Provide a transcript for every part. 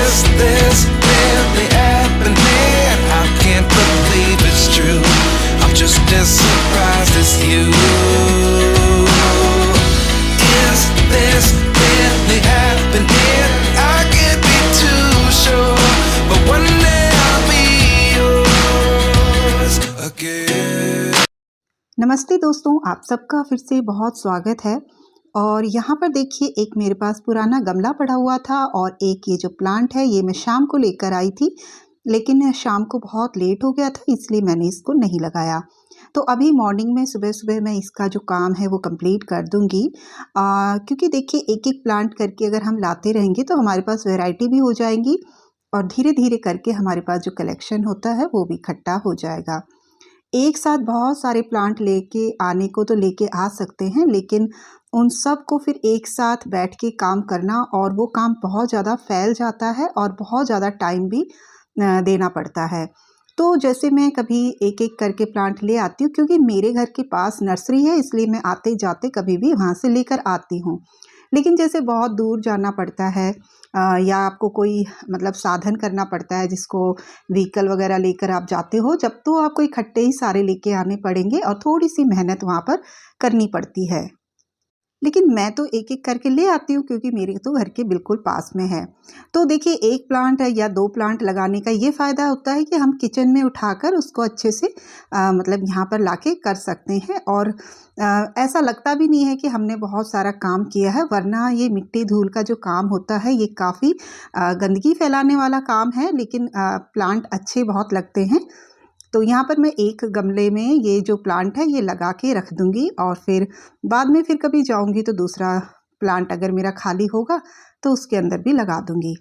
Is this really happening? I can't believe it's true. I'm just as surprised as you. Is this really happening? I can't be too sure, but one day I'll be yours again. नमस्ते दोस्तों, आप सबका फिर से बहुत स्वागत है। और यहाँ पर देखिए, एक मेरे पास पुराना गमला पड़ा हुआ था और एक ये जो प्लांट है ये मैं शाम को लेकर आई थी, लेकिन शाम को बहुत लेट हो गया था इसलिए मैंने इसको नहीं लगाया। तो अभी मॉर्निंग में सुबह-सुबह मैं इसका जो काम है वो कंप्लीट कर दूँगी। क्योंकि देखिए, एक-एक प्लांट करके अगर हम लाते रहेंगे तो हमारे पास वैरायटी भी हो जाएगी और धीरे-धीरे करके हमारे पास जो कलेक्शन होता है वो भी इकट्ठा हो जाएगा। एक साथ बहुत सारे प्लांट लेके आने को तो लेके आ सकते हैं, लेकिन उन सब को फिर एक साथ बैठ के काम करना और वो काम बहुत ज़्यादा फैल जाता है और बहुत ज़्यादा टाइम भी देना पड़ता है। तो जैसे मैं कभी एक-एक करके प्लांट ले आती हूँ, क्योंकि मेरे घर के पास नर्सरी है इसलिए मैं आते-जाते कभी भी वहाँ से लेकर आती हूँ। लेकिन जैसे बहुत दूर जाना पड़ता है या आपको कोई मतलब साधन करना पड़ता है, जिसको व्हीकल वगैरह लेकर आप जाते हो, जब तो आपको इकट्ठे ही सारे लेके आने पड़ेंगे और थोड़ी-सी मेहनत वहाँ पर करनी पड़ती है। लेकिन मैं तो एक-एक करके ले आती हूँ, क्योंकि मेरे तो घर के बिल्कुल पास में है। तो देखिए, 1 प्लांट है या 2 प्लांट लगाने का ये फ़ायदा होता है कि हम किचन में उठाकर उसको अच्छे से मतलब यहाँ पर लाके कर सकते हैं और ऐसा लगता भी नहीं है कि हमने बहुत सारा काम किया है, वरना ये मिट्टी-धूल का जो काम होता है ये काफ़ी गंदगी फैलाने वाला काम है, लेकिन प्लांट अच्छे बहुत लगते हैं। तो यहाँ पर मैं एक गमले में ये जो प्लांट है ये लगा के रख दूँगी और फिर बाद में फिर कभी जाऊँगी तो दूसरा प्लांट अगर मेरा खाली होगा तो उसके अंदर भी लगा दूँगी।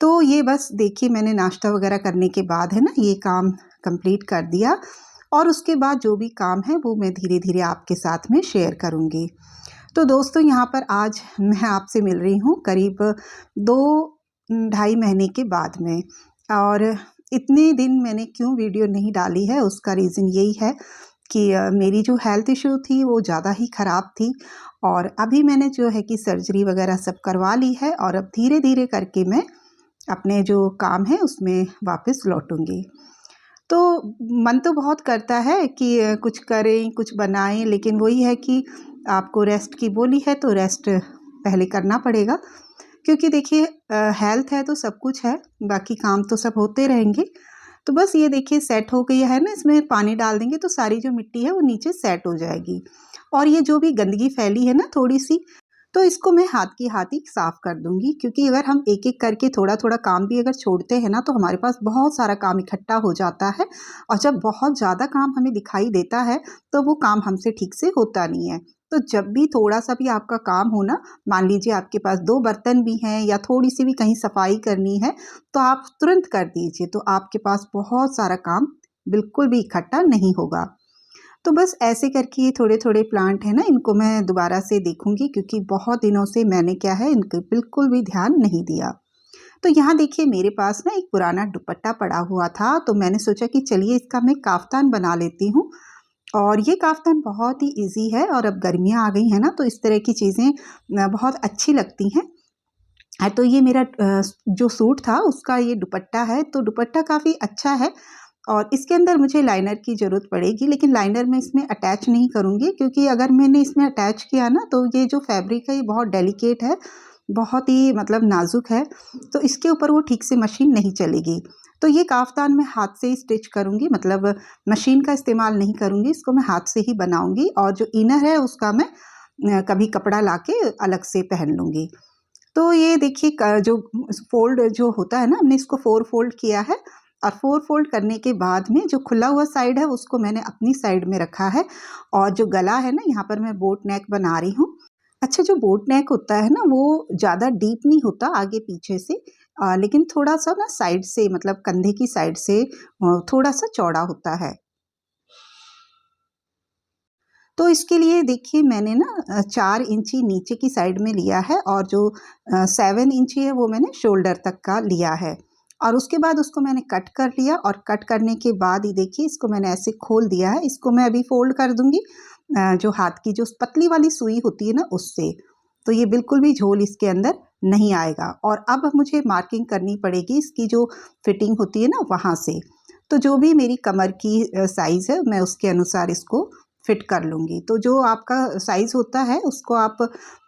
तो ये बस देखिए, मैंने नाश्ता वगैरह करने के बाद है ना ये काम कंप्लीट कर दिया और उसके बाद जो भी काम है वो मैं धीरे-धीरे आपके साथ में शेयर करूँगी। तो दोस्तों, यहाँ पर आज मैं आपसे मिल रही हूँ करीब 2 ढाई महीने के बाद में। और इतने दिन मैंने क्यों वीडियो नहीं डाली है, उसका रीज़न यही है कि मेरी जो हेल्थ इशू थी वो ज़्यादा ही ख़राब थी और अभी मैंने जो है कि सर्जरी वगैरह सब करवा ली है और अब धीरे-धीरे करके मैं अपने जो काम है उसमें वापस लौटूँगी। तो मन तो बहुत करता है कि कुछ करें, कुछ बनाएँ, लेकिन वही है कि आपको रेस्ट की बोली है तो रेस्ट पहले करना पड़ेगा। क्योंकि देखिए, हेल्थ है तो सब कुछ है, बाकी काम तो सब होते रहेंगे। तो बस ये देखिए, सेट हो गई है ना, इसमें पानी डाल देंगे तो सारी जो मिट्टी है वो नीचे सेट हो जाएगी। और ये जो भी गंदगी फैली है ना थोड़ी-सी, तो इसको मैं हाथ की हाथ ही साफ़ कर दूँगी, क्योंकि अगर हम एक-एक करके थोड़ा-थोड़ा काम भी अगर छोड़ते हैं ना तो हमारे पास बहुत सारा काम इकट्ठा हो जाता है और जब बहुत ज़्यादा काम हमें दिखाई देता है तो वो काम हमसे ठीक से होता नहीं है। तो जब भी थोड़ा-सा भी आपका काम हो ना, मान लीजिए आपके पास 2 बर्तन भी हैं या थोड़ी-सी भी कहीं सफाई करनी है, तो आप तुरंत कर दीजिए, तो आपके पास बहुत सारा काम बिल्कुल भी इकट्ठा नहीं होगा। तो बस ऐसे करके ये थोड़े-थोड़े प्लांट हैं ना, इनको मैं दोबारा से देखूँगी, क्योंकि बहुत दिनों से मैंने क्या है इनको बिल्कुल भी ध्यान नहीं दिया। तो यहाँ देखिए, मेरे पास ना एक पुराना दुपट्टा पड़ा हुआ था, तो मैंने सोचा कि चलिए इसका मैं काफ्तान बना लेती हूँ। और ये काफ्तान बहुत ही ईज़ी है और अब गर्मियाँ आ गई हैं ना, तो इस तरह की चीज़ें बहुत अच्छी लगती हैं। तो ये मेरा जो सूट था उसका ये दुपट्टा है, तो दुपट्टा काफ़ी अच्छा है और इसके अंदर मुझे लाइनर की ज़रूरत पड़ेगी, लेकिन लाइनर मैं इसमें अटैच नहीं करूँगी, क्योंकि अगर मैंने इसमें अटैच किया ना तो ये जो फैब्रिक है ये बहुत डेलिकेट है, बहुत ही मतलब नाज़ुक है, तो इसके ऊपर वो ठीक से मशीन नहीं चलेगी। तो ये काफ्तान मैं हाथ से ही स्टिच करूँगी, मतलब मशीन का इस्तेमाल नहीं करूँगी, इसको मैं हाथ से ही बनाऊँगी और जो इनर है उसका मैं कभी कपड़ा लाके अलग से पहन लूँगी। तो ये देखिए, जो फ़ोल्ड जो होता है ना, हमने इसको 4 फ़ोल्ड किया है और 4 फ़ोल्ड करने के बाद में जो खुला हुआ साइड है उसको मैंने अपनी साइड में रखा है और जो गला है ना, यहाँ पर मैं बोट नेक बना रही हूँ। अच्छा, जो बोट नेक होता है ना वो ज़्यादा डीप नहीं होता आगे पीछे से, लेकिन थोड़ा-सा ना साइड से, मतलब कंधे की साइड से थोड़ा-सा चौड़ा होता है। तो इसके लिए देखिए, मैंने ना 4 इंची नीचे की साइड में लिया है और जो 7 इंची है वो मैंने शोल्डर तक का लिया है और उसके बाद उसको मैंने कट कर लिया और कट करने के बाद ही देखिए इसको मैंने ऐसे खोल दिया है। इसको मैं अभी फ़ोल्ड कर दूँगी जो हाथ की जो पतली वाली सुई होती है ना उससे। तो ये बिल्कुल भी झोल इसके अंदर नहीं आएगा। और अब मुझे मार्किंग करनी पड़ेगी इसकी जो फिटिंग होती है ना वहाँ से। तो जो भी मेरी कमर की साइज़ है मैं उसके अनुसार इसको फिट कर लूँगी। तो जो आपका साइज़ होता है उसको आप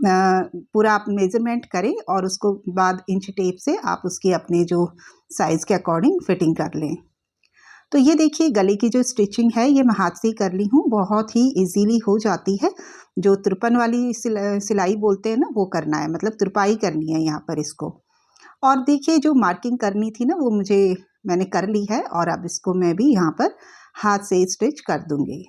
पूरा आप मेज़रमेंट करें और उसको बाद इंच टेप से आप उसकी अपने जो साइज़ के अकॉर्डिंग फिटिंग कर लें। तो ये देखिए गले की जो स्टिचिंग है ये मैं हाथ से ही कर ली हूँ, बहुत ही इजीली हो जाती है। जो तिरपन वाली सिलाई बोलते हैं ना वो करना है, मतलब तुरपाई करनी है यहाँ पर इसको। और देखिए जो मार्किंग करनी थी ना वो मैंने कर ली है और अब इसको मैं भी यहाँ पर हाथ से स्टिच कर दूँगी।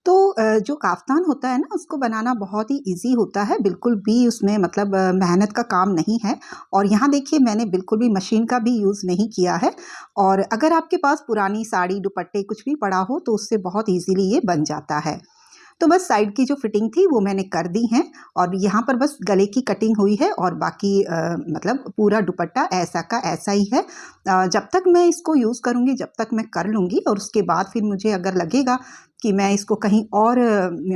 तो जो काफ्तान होता है ना उसको बनाना बहुत ही इजी होता है, बिल्कुल भी उसमें मतलब मेहनत का काम नहीं है। और यहाँ देखिए मैंने बिल्कुल भी मशीन का भी यूज़ नहीं किया है। और अगर आपके पास पुरानी साड़ी दुपट्टे कुछ भी पड़ा हो तो उससे बहुत इजीली ये बन जाता है। तो बस साइड की जो फिटिंग थी वो मैंने कर दी है और यहाँ पर बस गले की कटिंग हुई है और बाकी मतलब पूरा दुपट्टा ऐसा का ऐसा ही है। जब तक मैं इसको यूज़ करूँगी जब तक मैं कर लूँगी और उसके बाद फिर मुझे अगर लगेगा कि मैं इसको कहीं और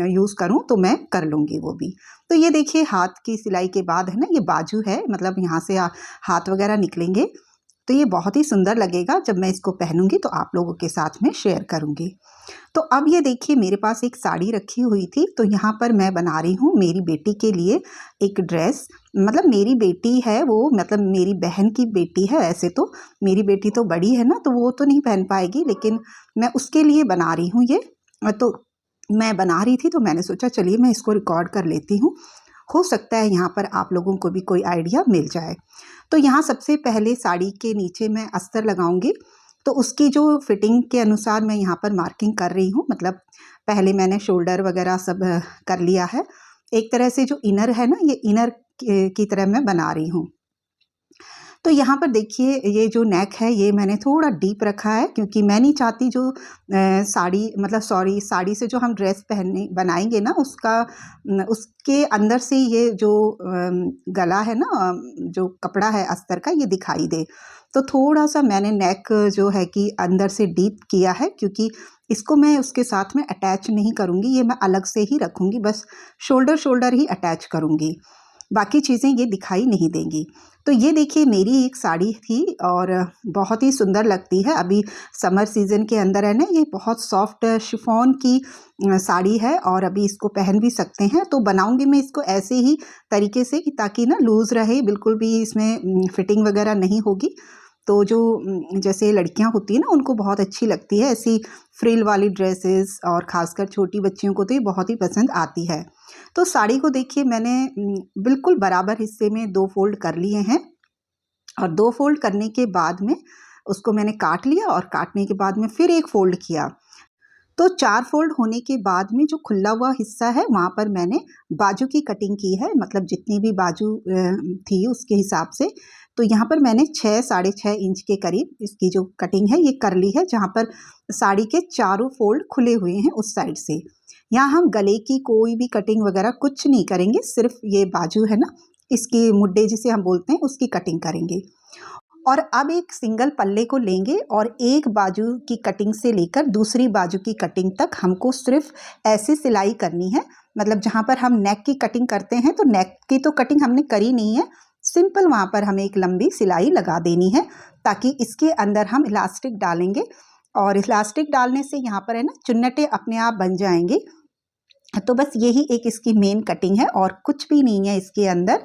यूज़ करूँ तो मैं कर लूँगी वो भी। तो ये देखिए हाथ की सिलाई के बाद है ना ये बाजू है, मतलब यहाँ से हाथ वगैरह निकलेंगे। तो ये बहुत ही सुंदर लगेगा जब मैं इसको पहनूंगी तो आप लोगों के साथ में शेयर करूंगी। तो अब ये देखिए मेरे पास एक साड़ी रखी हुई थी तो यहाँ पर मैं बना रही हूँ मेरी बेटी के लिए एक ड्रेस। मतलब मेरी बेटी है वो, मतलब मेरी बहन की बेटी है। ऐसे तो मेरी बेटी तो बड़ी है ना तो वो तो नहीं पहन पाएगी, लेकिन मैं उसके लिए बना रही हूँ ये। तो मैं बना रही थी तो मैंने सोचा चलिए मैं इसको रिकॉर्ड कर लेती हूँ, हो सकता है यहाँ पर आप लोगों को भी कोई आइडिया मिल जाए। तो यहाँ सबसे पहले साड़ी के नीचे मैं अस्तर लगाऊंगी। तो उसकी जो फिटिंग के अनुसार मैं यहाँ पर मार्किंग कर रही हूँ, मतलब पहले मैंने शोल्डर वगैरह सब कर लिया है। एक तरह से जो इनर है ना ये इनर की तरह मैं बना रही हूँ। तो यहाँ पर देखिए ये जो नेक है ये मैंने थोड़ा डीप रखा है क्योंकि मैं नहीं चाहती जो साड़ी मतलब सॉरी साड़ी से जो हम ड्रेस पहनने बनाएंगे ना उसके अंदर से ये जो गला है ना जो कपड़ा है अस्तर का ये दिखाई दे। तो थोड़ा सा मैंने नेक जो है कि अंदर से डीप किया है क्योंकि इसको मैं उसके साथ में अटैच नहीं करूँगी, ये मैं अलग से ही रखूँगी, बस शोल्डर ही अटैच करूँगी, बाकी चीज़ें ये दिखाई नहीं देंगी। तो ये देखिए मेरी एक साड़ी थी और बहुत ही सुंदर लगती है। अभी समर सीज़न के अंदर है ना, ये बहुत सॉफ्ट शिफॉन की साड़ी है और अभी इसको पहन भी सकते हैं। तो बनाऊंगी मैं इसको ऐसे ही तरीके से कि ताकि ना लूज़ रहे, बिल्कुल भी इसमें फिटिंग वगैरह नहीं होगी। तो जो जैसे लड़कियां होती हैं ना उनको बहुत अच्छी लगती है ऐसी फ्रिल वाली ड्रेसेस, और ख़ासकर छोटी बच्चियों को तो ये बहुत ही पसंद आती है। तो साड़ी को देखिए मैंने बिल्कुल बराबर हिस्से में 2 फोल्ड कर लिए हैं और 2 फोल्ड करने के बाद में उसको मैंने काट लिया और काटने के बाद में फिर एक फोल्ड किया। तो 4 फोल्ड होने के बाद में जो खुला हुआ हिस्सा है वहाँ पर मैंने बाजू की कटिंग की है, मतलब जितनी भी बाजू थी उसके हिसाब से। तो यहाँ पर मैंने 6 साढ़े 6 इंच के करीब इसकी जो कटिंग है ये कर ली है, जहाँ पर साड़ी के चारों फोल्ड खुले हुए हैं उस साइड से। यहाँ हम गले की कोई भी कटिंग वगैरह कुछ नहीं करेंगे, सिर्फ ये बाजू है ना इसकी मुड्डे जिसे हम बोलते हैं उसकी कटिंग करेंगे। और अब एक सिंगल पल्ले को लेंगे और एक बाजू की कटिंग से लेकर दूसरी बाजू की कटिंग तक हमको सिर्फ ऐसे सिलाई करनी है। मतलब जहाँ पर हम नेक की कटिंग करते हैं तो नेक की तो कटिंग हमने करी नहीं है, सिंपल वहाँ पर हमें एक लंबी सिलाई लगा देनी है ताकि इसके अंदर हम इलास्टिक डालेंगे और इलास्टिक डालने से यहाँ पर है ना चुन्नटें अपने आप बन जाएंगी। तो बस यही एक इसकी मेन कटिंग है और कुछ भी नहीं है इसके अंदर।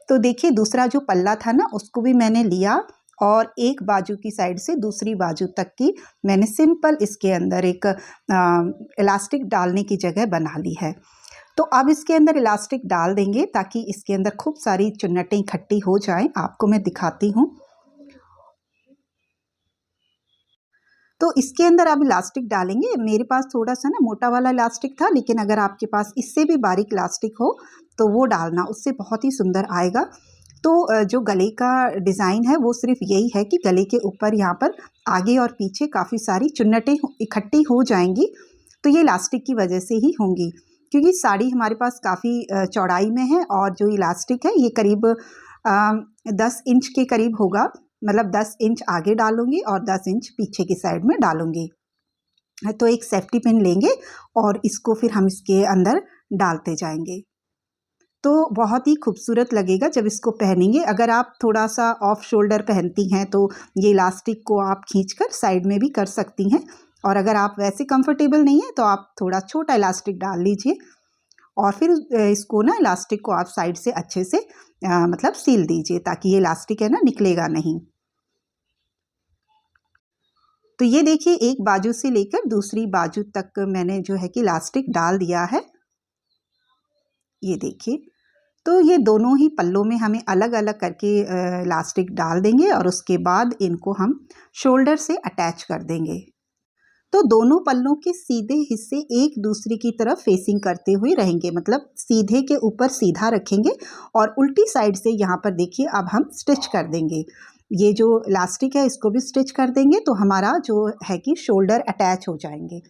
तो देखिए दूसरा जो पल्ला था ना उसको भी मैंने लिया और एक बाजू की साइड से दूसरी बाजू तक की मैंने सिंपल इसके अंदर एक इलास्टिक डालने की जगह बना ली है। तो अब इसके अंदर इलास्टिक डाल देंगे ताकि इसके अंदर खूब सारी चुन्नटें इकट्ठी हो जाएं। आपको मैं दिखाती हूँ। तो इसके अंदर आप इलास्टिक डालेंगे। मेरे पास थोड़ा सा ना मोटा वाला इलास्टिक था, लेकिन अगर आपके पास इससे भी बारीक इलास्टिक हो तो वो डालना, उससे बहुत ही सुंदर आएगा। तो जो गले का डिज़ाइन है वो सिर्फ यही है कि गले के ऊपर यहाँ पर आगे और पीछे काफ़ी सारी चुन्नटें इकट्ठी हो जाएंगी। तो ये इलास्टिक की वजह से ही होंगी क्योंकि साड़ी हमारे पास काफ़ी चौड़ाई में है और जो इलास्टिक है ये करीब 10 इंच के करीब होगा। मतलब 10 इंच आगे डालूंगी और 10 इंच पीछे की साइड में डालूंगी। तो एक सेफ्टी पिन लेंगे और इसको फिर हम इसके अंदर डालते जाएंगे। तो बहुत ही खूबसूरत लगेगा जब इसको पहनेंगे। अगर आप थोड़ा सा ऑफ शोल्डर पहनती हैं तो ये इलास्टिक को आप खींचकर साइड में भी कर सकती हैं, और अगर आप वैसे कंफर्टेबल नहीं है तो आप थोड़ा छोटा इलास्टिक डाल लीजिए और फिर इसको ना इलास्टिक को आप साइड से अच्छे से मतलब सील दीजिए, ताकि ये इलास्टिक है ना निकलेगा नहीं। तो ये देखिए, एक बाजू से लेकर दूसरी बाजू तक मैंने जो है कि इलास्टिक डाल दिया है। ये देखिए, तो ये दोनों ही पल्लों में हमें अलग अलग करके इलास्टिक डाल देंगे और उसके बाद इनको हम शोल्डर से अटैच कर देंगे। तो दोनों पल्लों के सीधे हिस्से एक दूसरे की तरफ फेसिंग करते हुए रहेंगे, मतलब सीधे के ऊपर सीधा रखेंगे और उल्टी साइड से यहाँ पर देखिए अब हम स्टिच कर देंगे। ये जो इलास्टिक है इसको भी स्टिच कर देंगे तो हमारा जो है कि शोल्डर अटैच हो जाएंगे।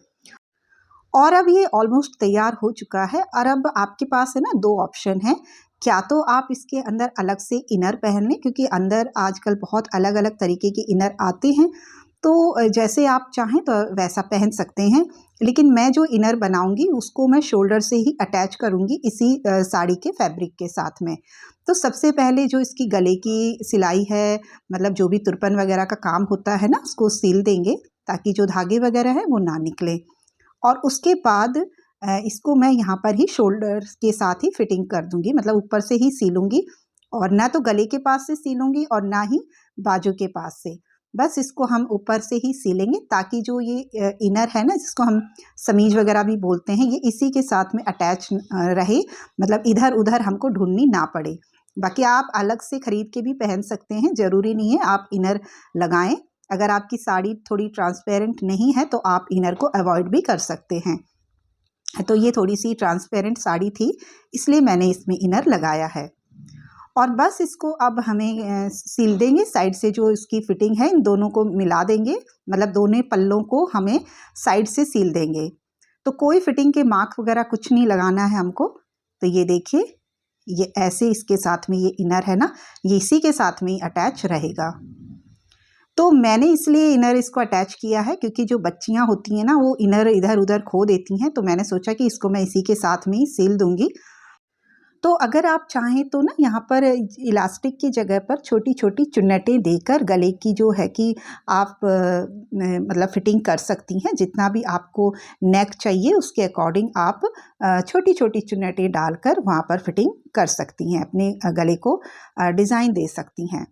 और अब ये ऑलमोस्ट तैयार हो चुका है। और अब आपके पास है ना दो ऑप्शन है, क्या तो आप इसके अंदर अलग से इनर पहन लें, क्योंकि अंदर आजकल बहुत अलग अलग तरीके के इनर आते हैं, तो जैसे आप चाहें तो वैसा पहन सकते हैं। लेकिन मैं जो इनर बनाऊंगी उसको मैं शोल्डर से ही अटैच करूंगी इसी साड़ी के फैब्रिक के साथ में। तो सबसे पहले जो इसकी गले की सिलाई है, मतलब जो भी तुरपन वगैरह का काम होता है ना, उसको सील देंगे ताकि जो धागे वगैरह है वो ना निकले। और उसके बाद इसको मैं यहाँ पर ही शोल्डर के साथ ही फिटिंग कर दूंगी, मतलब ऊपर से ही सीलूंगी और ना तो गले के पास से सीलूंगी और ना ही बाजू के पास से। बस इसको हम ऊपर से ही सीलेंगे ताकि जो ये इनर है ना, जिसको हम समीज वगैरह भी बोलते हैं, ये इसी के साथ में अटैच रहे, मतलब इधर उधर हमको ढूंढनी ना पड़े। बाकी आप अलग से खरीद के भी पहन सकते हैं, ज़रूरी नहीं है आप इनर लगाएं। अगर आपकी साड़ी थोड़ी ट्रांसपेरेंट नहीं है तो आप इनर को अवॉइड भी कर सकते हैं। तो ये थोड़ी सी ट्रांसपेरेंट साड़ी थी, इसलिए मैंने इसमें इनर लगाया है। और बस इसको अब हमें सील देंगे, साइड से जो इसकी फिटिंग है इन दोनों को मिला देंगे, मतलब दोनों पल्लों को हमें साइड से सील देंगे। तो कोई फिटिंग के मार्क वगैरह कुछ नहीं लगाना है हमको। तो ये देखिए, ये ऐसे इसके साथ में ये इनर है ना, ये इसी के साथ में ही अटैच रहेगा। तो मैंने इसलिए इनर इसको अटैच किया है क्योंकि जो बच्चियां होती हैं ना वो इनर इधर उधर खो देती हैं, तो मैंने सोचा कि इसको मैं इसी के साथ में ही सील दूंगी। तो अगर आप चाहें तो ना यहाँ पर इलास्टिक की जगह पर छोटी छोटी चुन्नटें देकर गले की जो है कि आप मतलब फिटिंग कर सकती हैं। जितना भी आपको नेक चाहिए उसके अकॉर्डिंग आप छोटी छोटी चुन्नटें डालकर वहाँ पर फिटिंग कर सकती हैं, अपने गले को डिज़ाइन दे सकती हैं।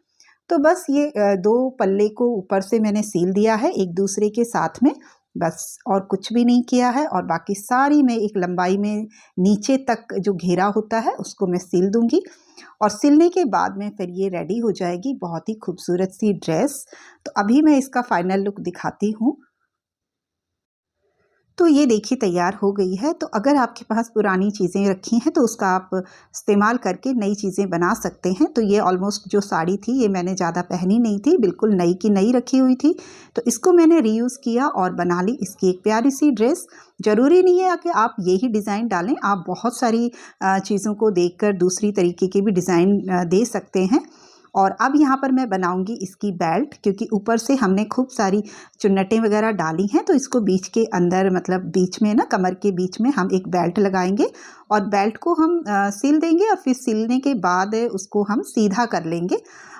तो बस ये दो पल्ले को ऊपर से मैंने सील दिया है एक दूसरे के साथ में, बस और कुछ भी नहीं किया है। और बाकी सारी में एक लंबाई में नीचे तक जो घेरा होता है उसको मैं सील दूंगी और सिलने के बाद में फिर ये रेडी हो जाएगी बहुत ही खूबसूरत सी ड्रेस। तो अभी मैं इसका फाइनल लुक दिखाती हूँ। तो ये देखिए तैयार हो गई है। तो अगर आपके पास पुरानी चीज़ें रखी हैं तो उसका आप इस्तेमाल करके नई चीज़ें बना सकते हैं। तो ये ऑलमोस्ट जो साड़ी थी ये मैंने ज़्यादा पहनी नहीं थी, बिल्कुल नई की नई रखी हुई थी, तो इसको मैंने रीयूज़ किया और बना ली इसकी एक प्यारी सी ड्रेस। ज़रूरी नहीं है कि आप यही डिज़ाइन डालें, आप बहुत सारी चीज़ों को देखकर दूसरी तरीके के भी डिज़ाइन दे सकते हैं। और अब यहाँ पर मैं बनाऊंगी इसकी बेल्ट, क्योंकि ऊपर से हमने खूब सारी चुन्नटें वगैरह डाली हैं, तो इसको बीच के अंदर मतलब बीच में ना कमर के बीच में हम एक बेल्ट लगाएंगे और बेल्ट को हम सिल देंगे और फिर सिलने के बाद उसको हम सीधा कर लेंगे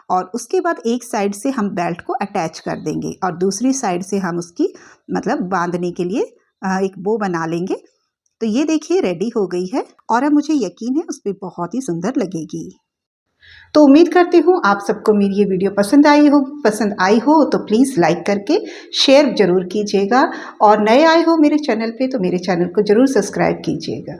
और उसके बाद एक साइड से हम बेल्ट को अटैच कर देंगे और दूसरी साइड से हम उसकी मतलब बांधने के लिए एक बो बना लेंगे। तो ये देखिए रेडी हो गई है और अब मुझे यकीन है उस पर बहुत ही सुंदर लगेगी। तो उम्मीद करती हूँ आप सबको मेरी ये वीडियो पसंद आई हो तो प्लीज़ लाइक करके शेयर ज़रूर कीजिएगा और नए आए हो मेरे चैनल पे तो मेरे चैनल को ज़रूर सब्सक्राइब कीजिएगा।